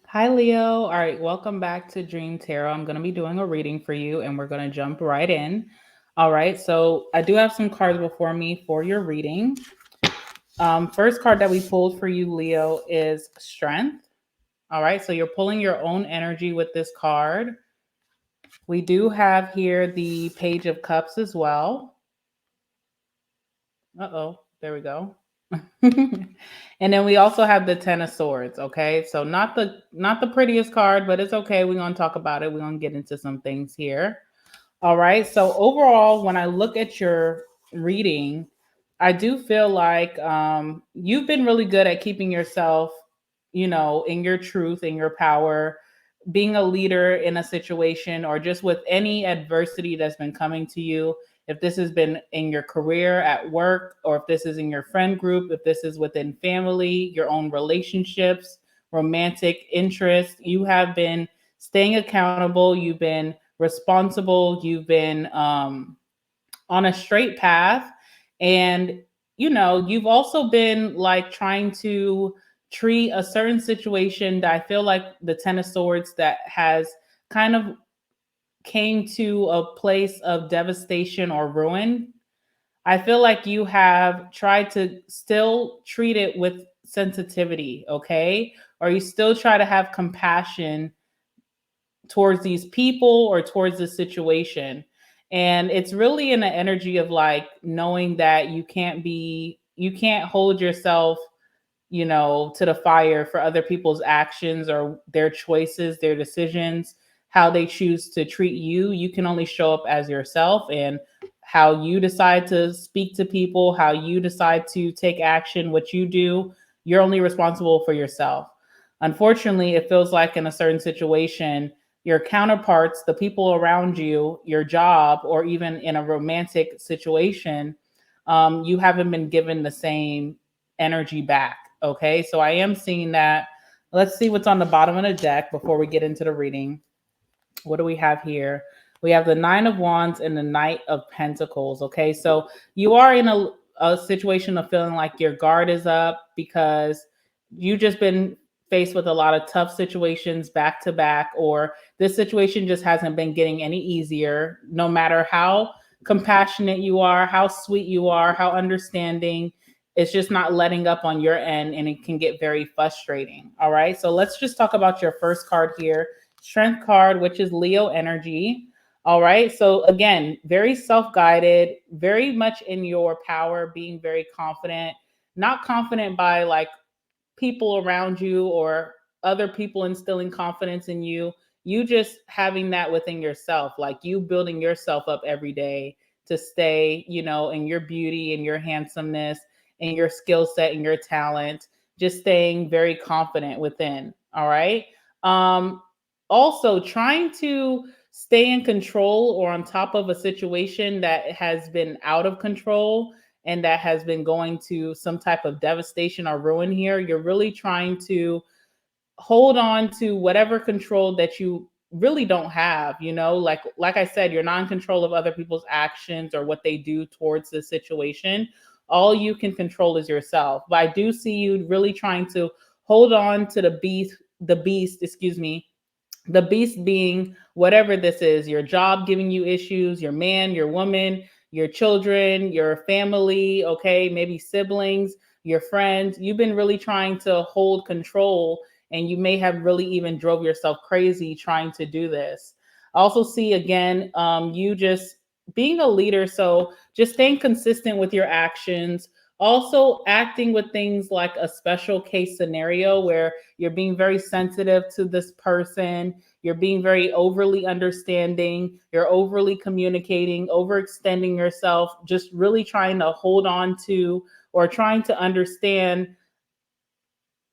Hi, Leo. All right, welcome back to Dream Tarot. I'm going to be doing a reading for you, and we're going to jump right in. All right, so I do have some cards before me for your reading. First card that we pulled for you, Leo, is Strength. All right, so you're pulling your own energy with this card. We do have here the Page of Cups as well. Uh-oh, there we go. And then we also have the Ten of Swords. Okay, so not the prettiest card, but it's okay. We're gonna talk about it. We're gonna get into some things here. All right. So overall, when I look at your reading, I do feel like you've been really good at keeping yourself, in your truth, in your power, being a leader in a situation or just with any adversity that's been coming to you. If this has been in your career at work, or if this is in your friend group, if this is within family, your own relationships, romantic interests, you have been staying accountable. You've been responsible. You've been on a straight path. And, you've also been like trying to treat a certain situation that I feel like the Ten of Swords that has kind of came to a place of devastation or ruin. I feel like you have tried to still treat it with sensitivity, okay? Or you still try to have compassion towards these people or towards the situation. And it's really in the energy of like knowing that you can't hold yourself, to the fire for other people's actions or their choices, their decisions, how they choose to treat you. You can only show up as yourself, and how you decide to speak to people, how you decide to take action, what you do, you're only responsible for yourself. Unfortunately, it feels like in a certain situation, your counterparts, the people around you, your job, or even in a romantic situation, you haven't been given the same energy back. Okay, so I am seeing that. Let's see what's on the bottom of the deck before we get into the reading. What do we have here? We have the Nine of Wands and the Knight of Pentacles. Okay, so you are in a situation of feeling like your guard is up because you just been faced with a lot of tough situations back to back, or this situation just hasn't been getting any easier. No matter how compassionate you are, how sweet you are, how understanding, it's just not letting up on your end, and it can get very frustrating. All right, so let's just talk about your first card here, Strength card, which is Leo energy. All right. So again, very self-guided, very much in your power, being very confident, not confident by like people around you or other people instilling confidence in you. You just having that within yourself, like you building yourself up every day to stay, in your beauty and your handsomeness and your skill set and your talent, just staying very confident within. All right. Um, Also trying to stay in control or on top of a situation that has been out of control and that has been going to some type of devastation or ruin here. You're really trying to hold on to whatever control that you really don't have, like I said, you're not in control of other people's actions or what they do towards the situation. All you can control is yourself. But I do see you really trying to hold on to the beast, excuse me, the beast being whatever this is, your job giving you issues, your man, your woman, your children, your family, okay, maybe siblings, your friends. You've been really trying to hold control, and you may have really even drove yourself crazy trying to do this. I also see again, you just being a leader. So just staying consistent with your actions, also acting with things like a special case scenario where you're being very sensitive to this person, you're being very overly understanding, you're overly communicating, overextending yourself, just really trying to hold on to or trying to understand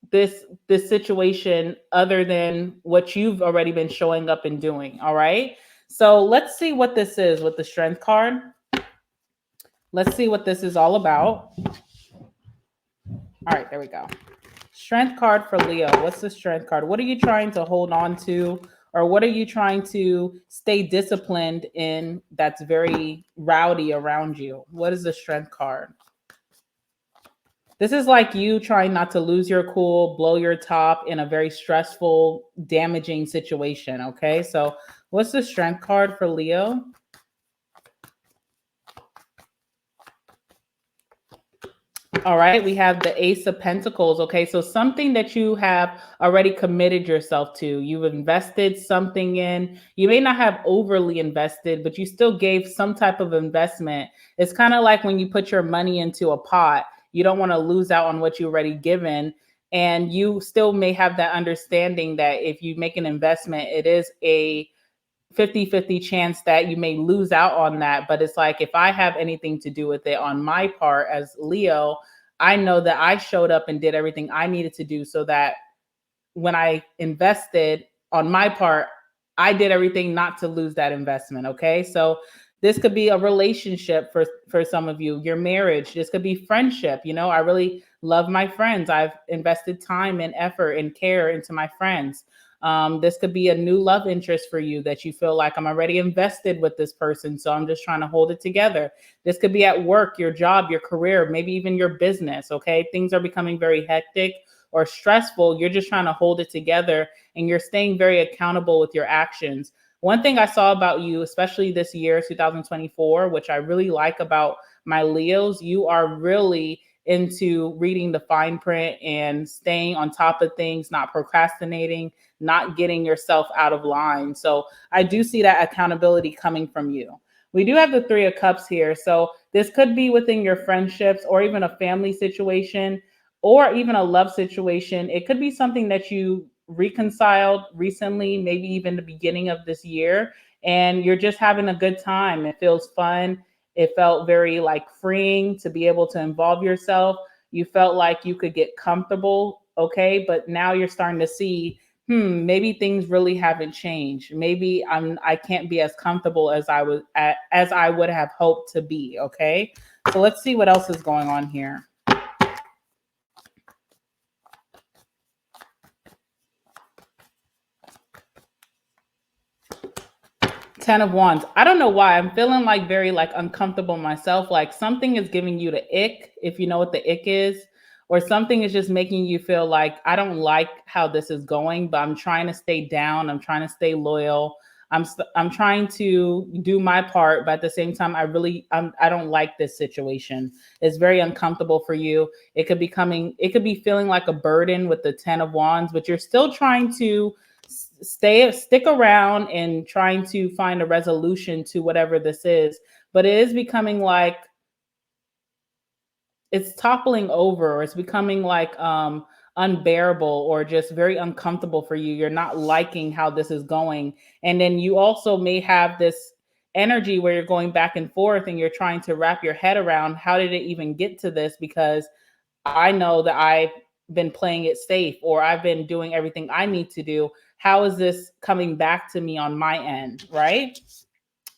this situation other than what you've already been showing up and doing. All right, so let's see what this is with the Strength card. Let's see what this is all about. All right, there we go. Strength card for Leo. What's the Strength card? What are you trying to hold on to, or what are you trying to stay disciplined in that's very rowdy around you? What is the Strength card? This is like you trying not to lose your cool, blow your top in a very stressful, damaging situation. Okay. So, what's the strength card for Leo? All right, we have the Ace of Pentacles. Okay, so something that you have already committed yourself to, you've invested something in. You may not have overly invested, but you still gave some type of investment. It's kind of like when you put your money into a pot, you don't want to lose out on what you already given. And you still may have that understanding that if you make an investment, it is a 50-50 chance that you may lose out on that. But it's like, if I have anything to do with it on my part as Leo, I know that I showed up and did everything I needed to do so that when I invested on my part, I did everything not to lose that investment. Okay. So this could be a relationship for some of you, your marriage. This could be friendship. You know, I really love my friends. I've invested time and effort and care into my friends. This could be a new love interest for you that you feel like I'm already invested with this person. So I'm just trying to hold it together. This could be at work, your job, your career, maybe even your business. Okay. Things are becoming very hectic or stressful. You're just trying to hold it together and you're staying very accountable with your actions. One thing I saw about you, especially this year, 2024, which I really like about my Leos, you are really into reading the fine print and staying on top of things, not procrastinating, not getting yourself out of line. So I do see that accountability coming from you. We do have the Three of Cups here. So this could be within your friendships or even a family situation or even a love situation. It could be something that you reconciled recently, maybe even the beginning of this year, and you're just having a good time. It feels fun. It felt very like freeing to be able to involve yourself. You felt like you could get comfortable, okay, but now you're starting to see, maybe things really haven't changed. Maybe I can't be as comfortable as I would have hoped to be, okay? So let's see what else is going on here. Ten of Wands. I don't know why. I'm feeling like very like uncomfortable myself. Like something is giving you the ick, if you know what the ick is, or something is just making you feel like I don't like how this is going, but I'm trying to stay down. I'm trying to stay loyal. I'm trying to do my part, but at the same time, I don't like this situation. It's very uncomfortable for you. It could be feeling like a burden with the Ten of Wands, but you're still trying to stick around and trying to find a resolution to whatever this is, but it is becoming like it's toppling over, or it's becoming like unbearable or just very uncomfortable for you. You're not liking how this is going, and then you also may have this energy where you're going back and forth and you're trying to wrap your head around how did it even get to this, because I know that I've been playing it safe or I've been doing everything I need to do. How is this coming back to me on my end? Right.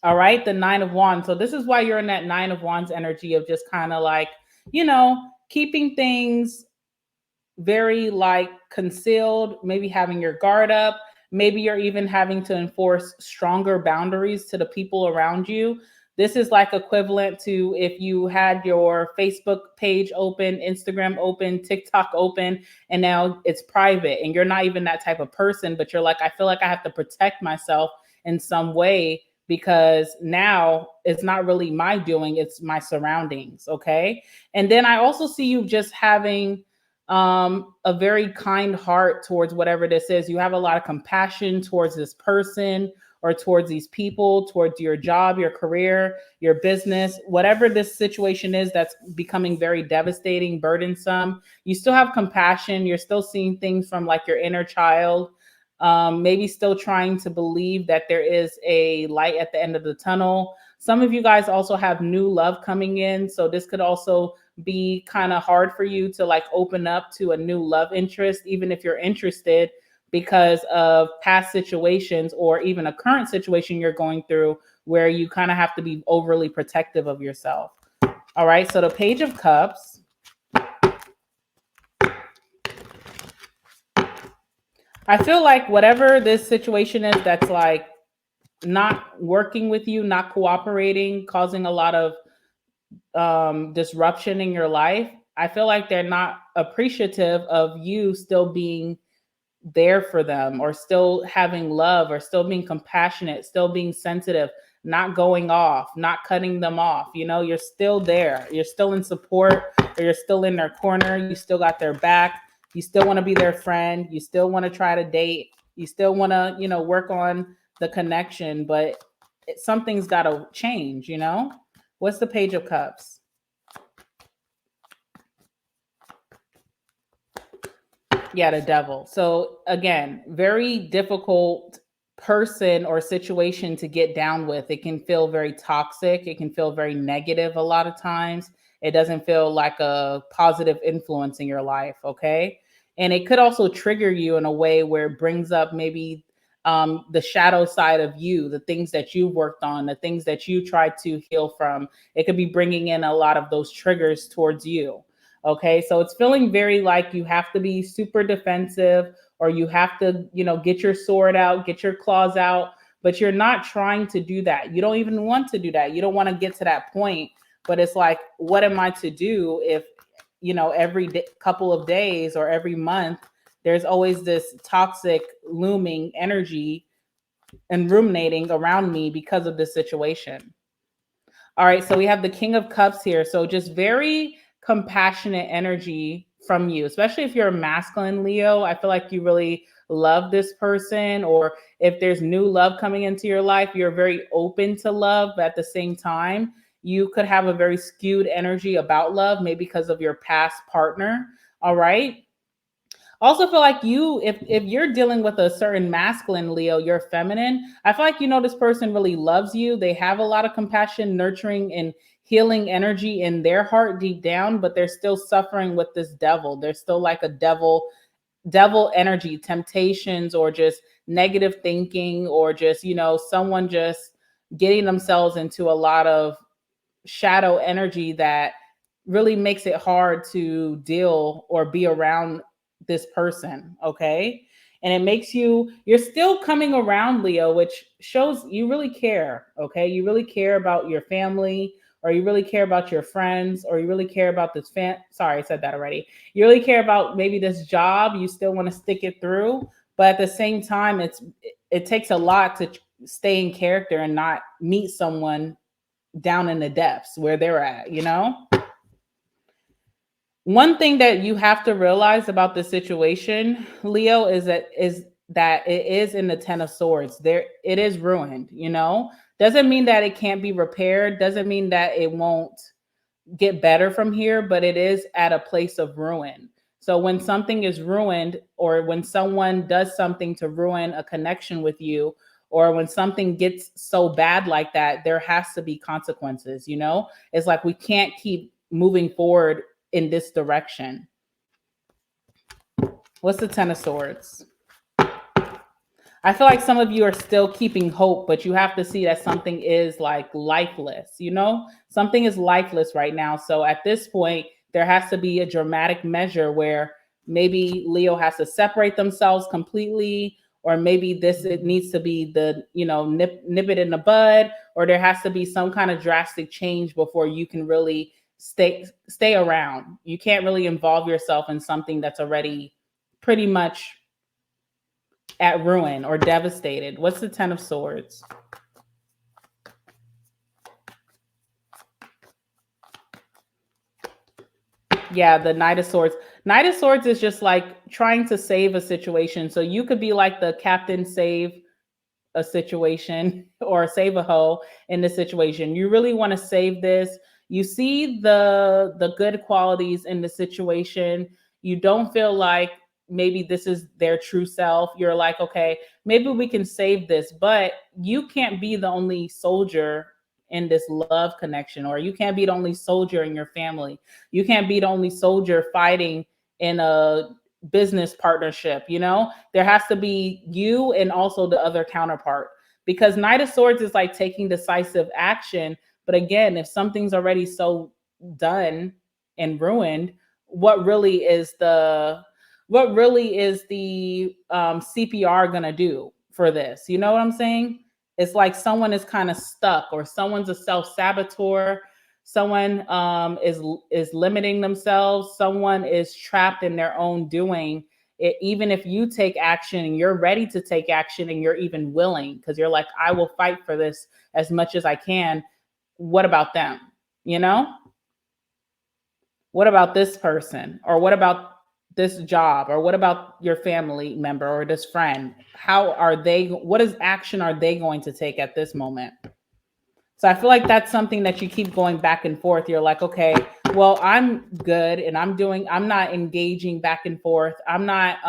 All right. The Nine of Wands. So this is why you're in that Nine of Wands energy of just kind of like, keeping things very like concealed, maybe having your guard up. Maybe you're even having to enforce stronger boundaries to the people around you. This is like equivalent to if you had your Facebook page open, Instagram open, TikTok open, and now it's private and you're not even that type of person, but you're like, I feel like I have to protect myself in some way because now it's not really my doing, it's my surroundings. Okay. And then I also see you just having a very kind heart towards whatever this is. You have a lot of compassion towards this person or towards these people, towards your job, your career, your business, whatever this situation is that's becoming very devastating, burdensome. You still have compassion. You're still seeing things from like your inner child. Maybe still trying to believe that there is a light at the end of the tunnel. Some of you guys also have new love coming in. So this could also be kind of hard for you to like open up to a new love interest, even if you're interested, because of past situations or even a current situation you're going through where you kind of have to be overly protective of yourself. All right. So the Page of Cups. I feel like whatever this situation is that's like not working with you, not cooperating, causing a lot of disruption in your life, I feel like they're not appreciative of you still being there for them, or still having love, or still being compassionate, still being sensitive, not going off, not cutting them off. You know, you're still there. You're still in support, or you're still in their corner. You still got their back. You still want to be their friend. You still want to try to date. You still want to, work on the connection, but something's got to change, What's the Page of Cups? Yeah, the Devil. So again, very difficult person or situation to get down with. It can feel very toxic. It can feel very negative a lot of times. It doesn't feel like a positive influence in your life. Okay. And it could also trigger you in a way where it brings up maybe the shadow side of you, the things that you worked on, the things that you tried to heal from. It could be bringing in a lot of those triggers towards you. Okay, so it's feeling very like you have to be super defensive, or you have to, get your sword out, get your claws out, but you're not trying to do that. You don't even want to do that. You don't want to get to that point, but it's like, what am I to do if, every couple of days or every month, there's always this toxic looming energy and ruminating around me because of this situation. All right, so we have the King of Cups here. So just very compassionate energy from you, especially if you're a masculine Leo. I feel like you really love this person, or if there's new love coming into your life, you're very open to love, but at the same time, you could have a very skewed energy about love, maybe because of your past partner. All right. Also feel like you, if you're dealing with a certain masculine Leo, you're feminine. I feel like this person really loves you. They have a lot of compassion, nurturing, and healing energy in their heart deep down, but they're still suffering with this devil. They're still like a devil energy, temptations, or just negative thinking, or just, someone just getting themselves into a lot of shadow energy that really makes it hard to deal or be around this person. Okay. And it makes you're still coming around, Leo, which shows you really care. Okay. You really care about your family, or you really care about your friends, or you really care about this sorry, I said that already. You really care about maybe this job. You still want to stick it through, but at the same time, it takes a lot to stay in character and not meet someone down in the depths where they're at. One thing that you have to realize about the situation, Leo, is that it is in the 10 of Swords. There, it is ruined. Doesn't mean that it can't be repaired. Doesn't mean that it won't get better from here, but it is at a place of ruin. So when something is ruined, or when someone does something to ruin a connection with you, or when something gets so bad like that, there has to be consequences. It's like we can't keep moving forward in this direction. What's the 10 of Swords? I feel like some of you are still keeping hope, but you have to see that something is like lifeless. Something is lifeless right now. So at this point, there has to be a dramatic measure where maybe Leo has to separate themselves completely, or maybe it needs to be the, nip it in the bud, or there has to be some kind of drastic change before you can really stay around. You can't really involve yourself in something that's already pretty much at ruin or devastated. What's the 10 of Swords? Yeah, the Knight of Swords. Knight of Swords is just like trying to save a situation. So you could be like the captain, save a situation, or save a hoe in this situation. You really want to save this. You see the good qualities in the situation. You don't feel like maybe this is their true self. You're like, okay, maybe we can save this, but you can't be the only soldier in this love connection, or you can't be the only soldier in your family. You can't be the only soldier fighting in a business partnership. There has to be you and also the other counterpart, because Knight of Swords is like taking decisive action. But again, if something's already so done and ruined, what really is the CPR gonna do for this? You know what I'm saying? It's like someone is kind of stuck, or someone's a self-saboteur. Someone is limiting themselves. Someone is trapped in their own doing. Even if you take action and you're ready to take action and you're even willing, because you're like, I will fight for this as much as I can. What about them? You know, what about this person? Or what about this job? Or what about your family member or this friend? How are they? What is action are they going to take at this moment? So I feel like that's something that you keep going back and forth. You're like, okay, well, I'm good and I'm not engaging back and forth. I'm not,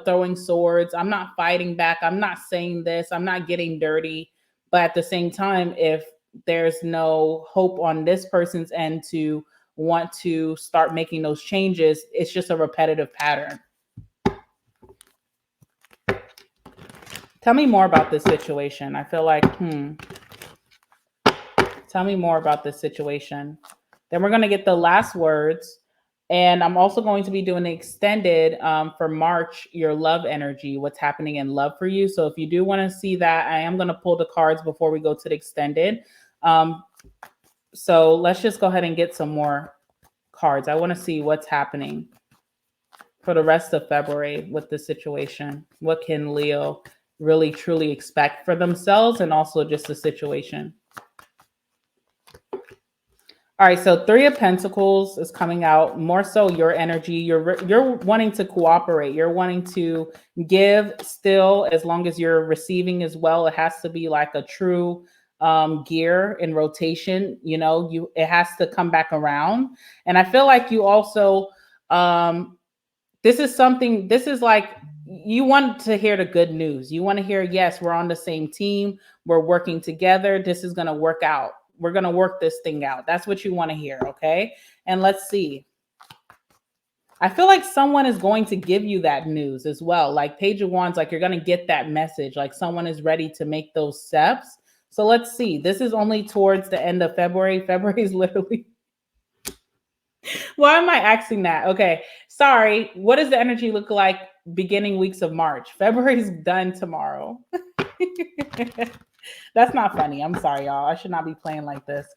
throwing swords. I'm not fighting back. I'm not saying this. I'm not getting dirty. But at the same time, if there's no hope on this person's end to want to start making those changes, it's just a repetitive pattern. Tell me more about this situation. I feel like, tell me more about this situation. Then we're going to get the last words. And I'm also going to be doing the extended for March, your love energy, what's happening in love for you. So if you do want to see that, I am going to pull the cards before we go to the extended. So let's just go ahead and get some more cards. I want to see what's happening for the rest of February with the situation. What can Leo really truly expect for themselves and also just the situation? All right, so Three of Pentacles is coming out. More so your energy. You're wanting to cooperate. You're wanting to give still, as long as you're receiving as well. It has to be like a true gear in rotation. It has to come back around. And I feel like you also this is like you want to hear the good news. You want to hear, yes, we're on the same team. We're working together. This is going to work out. We're going to work this thing out. That's what you want to hear. Okay. And let's see. I feel like someone is going to give you that news as well. Like Page of Wands, like you're going to get that message. Like someone is ready to make those steps. So let's see. This is only towards the end of February. February is literally. Why am I asking that? Okay. Sorry. What does the energy look like beginning weeks of March? February's done tomorrow. That's not funny. I'm sorry, y'all. I should not be playing like this.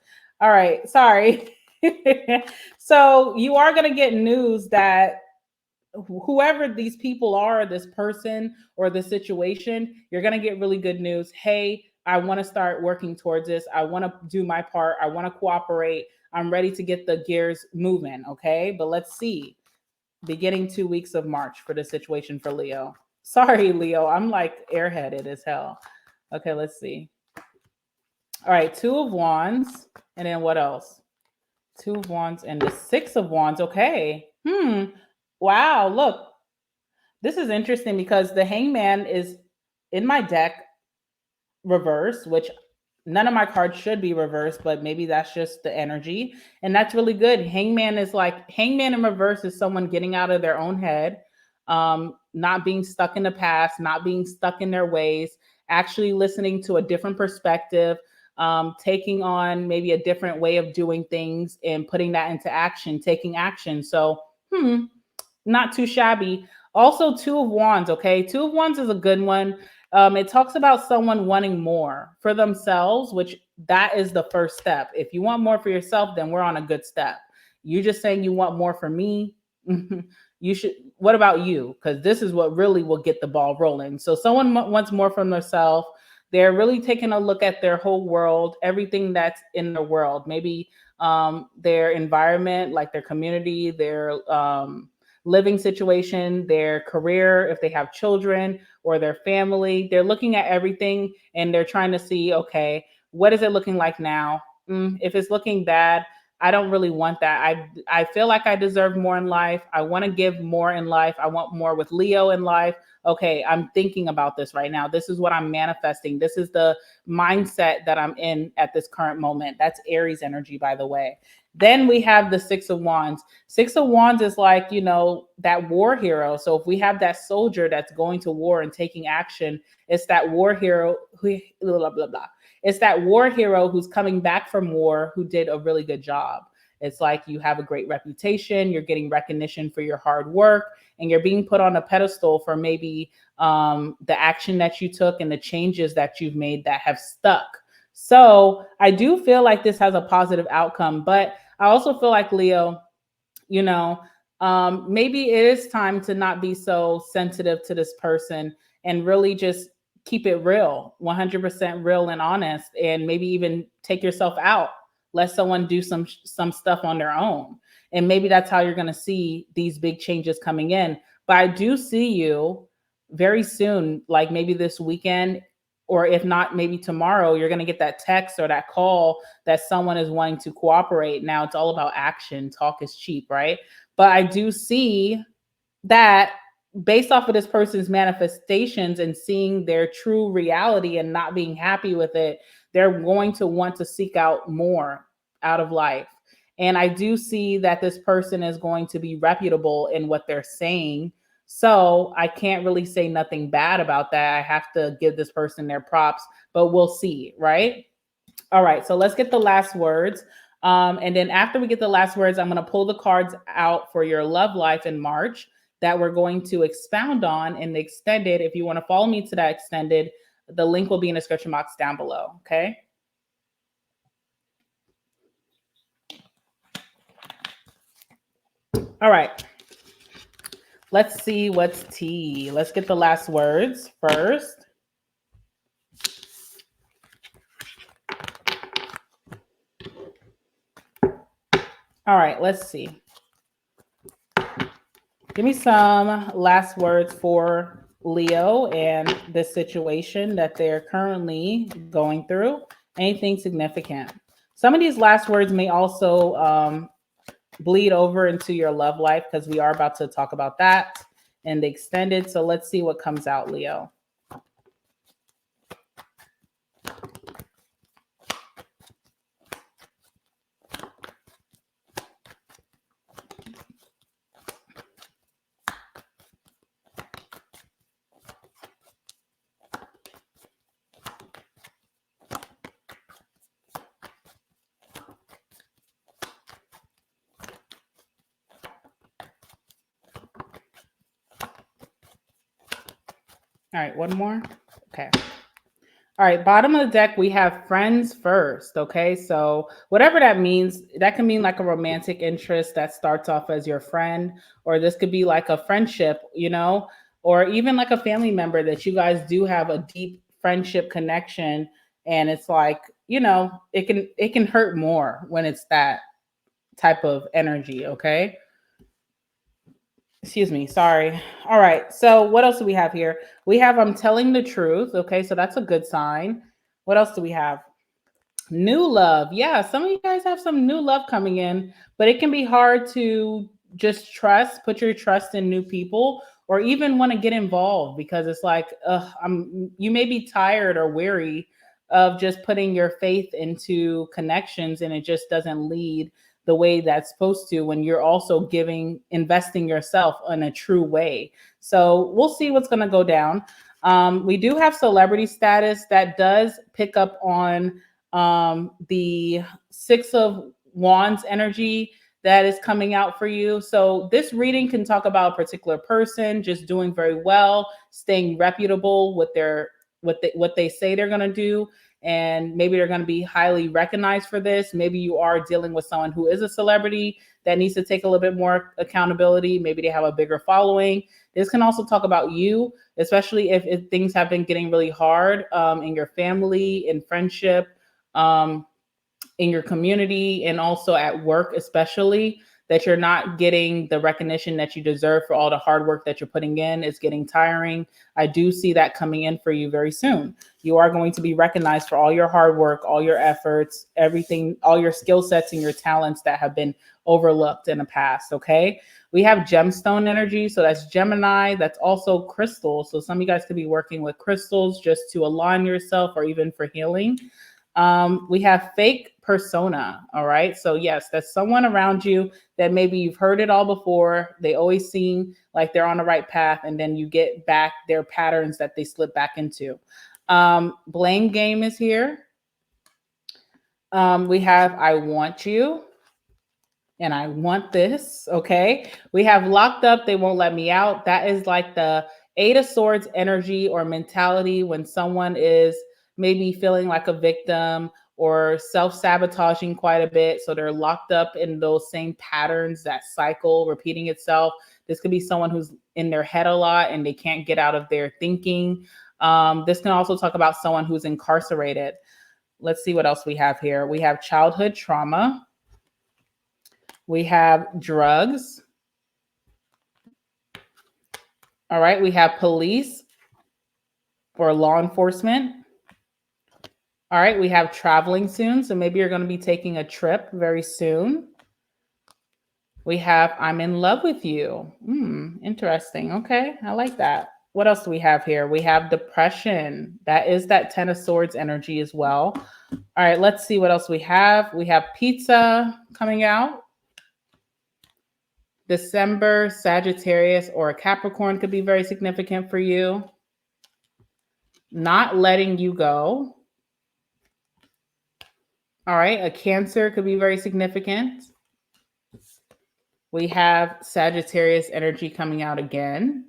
All right. Sorry. So you are going to get news that whoever these people are, this person or the situation, you're going to get really good news. Hey, I want to start working towards this. I want to do my part. I want to cooperate. I'm ready to get the gears moving. Okay. But let's see. Beginning 2 weeks of March for the situation for Leo. Sorry, Leo. I'm like airheaded as hell. Okay, let's see. All right, Two of Wands. And then what else? Two of Wands and the Six of Wands. Okay. Wow, look. This is interesting because the Hangman is in my deck reversed, which none of my cards should be reversed, but maybe that's just the energy. And that's really good. Hangman in reverse is someone getting out of their own head, not being stuck in the past, not being stuck in their ways, actually listening to a different perspective, taking on maybe a different way of doing things and putting that into action, taking action. So, not too shabby. Also, Two of Wands. Okay. Two of Wands is a good one. It talks about someone wanting more for themselves, which that is the first step. If you want more for yourself, then we're on a good step. You just saying you want more for me. You should. What about you? Because this is what really will get the ball rolling. So someone wants more from themselves. They're really taking a look at their whole world, everything that's in the world. Maybe their environment, like their community, their living situation, their career, if they have children or their family. They're looking at everything and they're trying to see, okay, what is it looking like now? If it's looking bad, I don't really want that. I feel like I deserve more in life. I want to give more in life. I want more with Leo in life. Okay, I'm thinking about this right now. This is what I'm manifesting. This is the mindset that I'm in at this current moment. That's Aries energy, by the way. Then we have the Six of Wands. Six of Wands is like, that war hero. So if we have that soldier that's going to war and taking action, it's that war hero who blah, blah, blah. It's that war hero who's coming back from war who did a really good job. It's like you have a great reputation, you're getting recognition for your hard work, and you're being put on a pedestal for maybe the action that you took and the changes that you've made that have stuck. So I do feel like this has a positive outcome, but I also feel like Leo, you know, maybe it is time to not be so sensitive to this person and really just keep it real, 100% real and honest, and maybe even take yourself out, let someone do some stuff on their own, and maybe that's how you're going to see these big changes coming in. But I do see you very soon, like maybe this weekend, or if not, maybe tomorrow, you're going to get that text or that call that someone is wanting to cooperate. Now it's all about action. Talk is cheap, right? But I do see that based off of this person's manifestations and seeing their true reality and not being happy with it, they're going to want to seek out more out of life. And I do see that this person is going to be reputable in what they're saying. So I can't really say nothing bad about that. I have to give this person their props, but we'll see, right? All right, so let's get the last words. And then after we get the last words, I'm going to pull the cards out for your love life in March that we're going to expound on in the extended. If you want to follow me to that extended, the link will be in the description box down below. Okay. All right. Let's see what's tea. Let's get the last words first. All right, let's see. Give me some last words for Leo and the situation that they're currently going through. Anything significant. Some of these last words may also bleed over into your love life because we are about to talk about that in the extended. So let's see what comes out, Leo. All right, one more. Okay. All right, bottom of the deck, we have friends first. Okay, so whatever that means, that can mean like a romantic interest that starts off as your friend, or this could be like a friendship, or even like a family member that you guys do have a deep friendship connection. And it's like, it can hurt more when it's that type of energy. Okay. Excuse me, sorry. All right. So what else do we have here? We have I'm telling the truth. Okay, so that's a good sign. What else do we have? New love. Yeah, some of you guys have some new love coming in, but it can be hard to just put your trust in new people or even want to get involved because it's like, you may be tired or weary of just putting your faith into connections and it just doesn't lead the way that's supposed to when you're also investing yourself in a true way. So we'll see what's going to go down. We do have celebrity status that does pick up on the Six of Wands energy that is coming out for you. So this reading can talk about a particular person just doing very well, staying reputable with what they say they're going to do, and maybe they're going to be highly recognized for this. Maybe you are dealing with someone who is a celebrity that needs to take a little bit more accountability. Maybe they have a bigger following. This can also talk about you, especially if things have been getting really hard in your family, in friendship, in your community, and also at work, especially that you're not getting the recognition that you deserve for all the hard work that you're putting in. It's getting tiring. I do see that coming in for you very soon. You are going to be recognized for all your hard work, all your efforts, everything, all your skill sets and your talents that have been overlooked in the past. Okay. We have gemstone energy. So that's Gemini. That's also crystals. So some of you guys could be working with crystals just to align yourself or even for healing. We have fake persona. All right. So yes, that's someone around you that maybe you've heard it all before. They always seem like they're on the right path. And then you get back their patterns that they slip back into. Blame game is here. We have I want you and I want this. Okay. We have locked up. They won't let me out. That is like the Eight of Swords energy or mentality when someone is maybe feeling like a victim or self-sabotaging quite a bit. So they're locked up in those same patterns, that cycle repeating itself. This could be someone who's in their head a lot and they can't get out of their thinking. This can also talk about someone who's incarcerated. Let's see what else we have here. We have childhood trauma. We have drugs. All right, we have police or law enforcement. All right, we have traveling soon. So maybe you're going to be taking a trip very soon. We have I'm in love with you. Interesting. Okay, I like that. What else do we have here? We have depression. That is that Ten of Swords energy as well. All right, let's see what else we have. We have pizza coming out. December, Sagittarius, or a Capricorn could be very significant for you. Not letting you go. All right, a Cancer could be very significant. We have Sagittarius energy coming out again.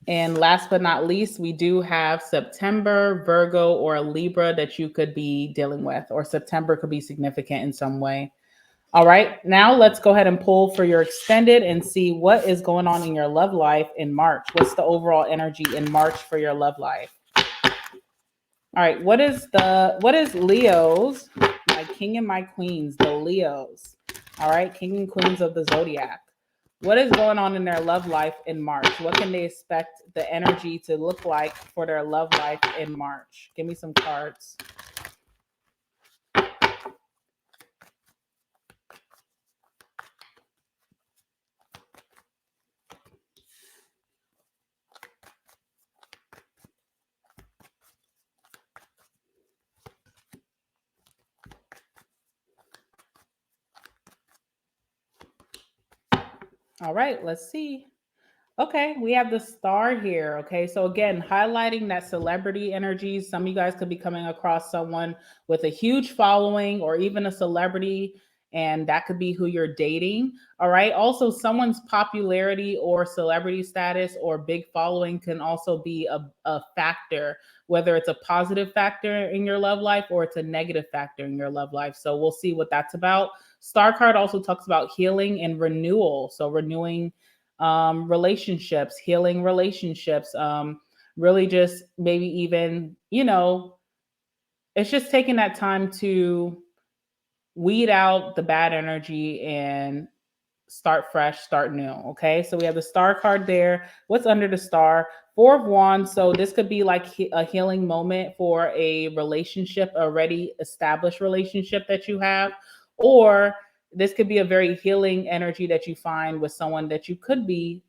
And last but not least, we do have September, Virgo, or a Libra that you could be dealing with, or September could be significant in some way. All right, now let's go ahead and pull for your extended and see what is going on in your love life in March. What's the overall energy in March for your love life? All right, what is Leo's, my king and my queens, the Leos. All right, king and queens of the zodiac. What is going on in their love life in March? What can they expect the energy to look like for their love life in March? Give me some cards. All right, let's see. Okay, we have the Star here. Okay, so again, highlighting that celebrity energy. Some of you guys could be coming across someone with a huge following or even a celebrity, and that could be who you're dating. All right, also someone's popularity or celebrity status or big following can also be a factor, whether it's a positive factor in your love life or it's a negative factor in your love life. So we'll see what that's about. Star card also talks about healing and renewal. So renewing relationships, healing relationships, really just maybe even, it's just taking that time to weed out the bad energy and start fresh, start new. Okay, so we have the Star card there. What's under the Star? Four of Wands. So this could be like a healing moment for a relationship, already established relationship that you have, or this could be a very healing energy that you find with someone that you could be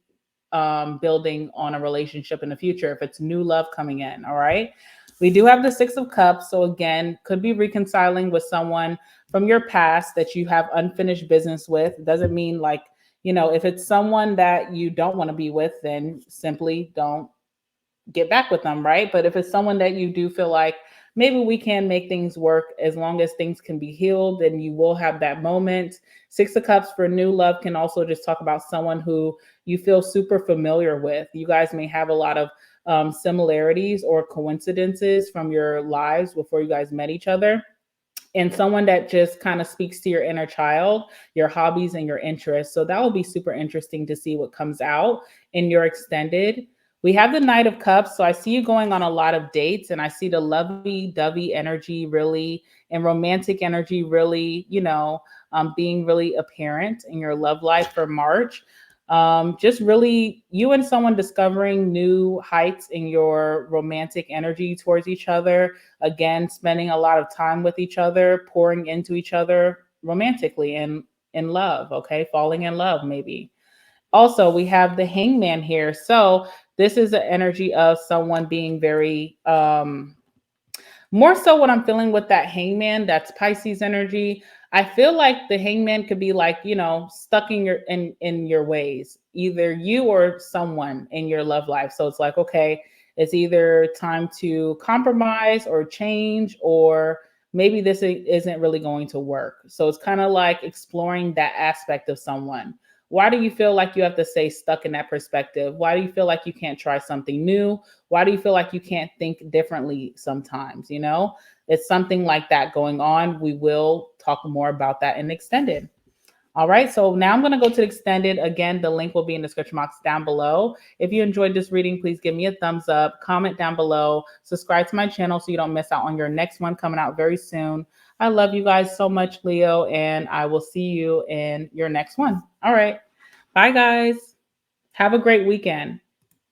building on a relationship in the future if it's new love coming in. All right, we do have the Six of Cups, so again, could be reconciling with someone from your past that you have unfinished business with. It doesn't mean like, if it's someone that you don't want to be with, then simply don't get back with them, right? But if it's someone that you do feel like maybe we can make things work as long as things can be healed, then you will have that moment. Six of Cups for new love can also just talk about someone who you feel super familiar with. You guys may have a lot of similarities or coincidences from your lives before you guys met each other. And someone that just kind of speaks to your inner child, your hobbies and your interests. So that will be super interesting to see what comes out in your extended. We have the Knight of Cups. So I see you going on a lot of dates, and I see the lovey-dovey energy really, and romantic energy really, being really apparent in your love life for March. Just really you and someone discovering new heights in your romantic energy towards each other. Again, spending a lot of time with each other, pouring into each other romantically and in love. Okay, falling in love maybe. Also, we have the Hangman here. So this is the energy of someone being very more so what I'm feeling with that Hangman, that's Pisces energy. I feel like the Hangman could be like, stuck in your ways, either you or someone in your love life. So it's like, okay, it's either time to compromise or change, or maybe this isn't really going to work. So it's kind of like exploring that aspect of someone. Why do you feel like you have to stay stuck in that perspective? Why do you feel like you can't try something new? Why do you feel like you can't think differently sometimes? You know, it's something like that going on. We will talk more about that in extended. All right, so now I'm going to go to the extended. Again, the link will be in the description box down below. If you enjoyed this reading, please give me a thumbs up, comment down below, subscribe to my channel so you don't miss out on your next one coming out very soon. I love you guys so much, Leo, and I will see you in your next one. All right, bye guys. Have a great weekend.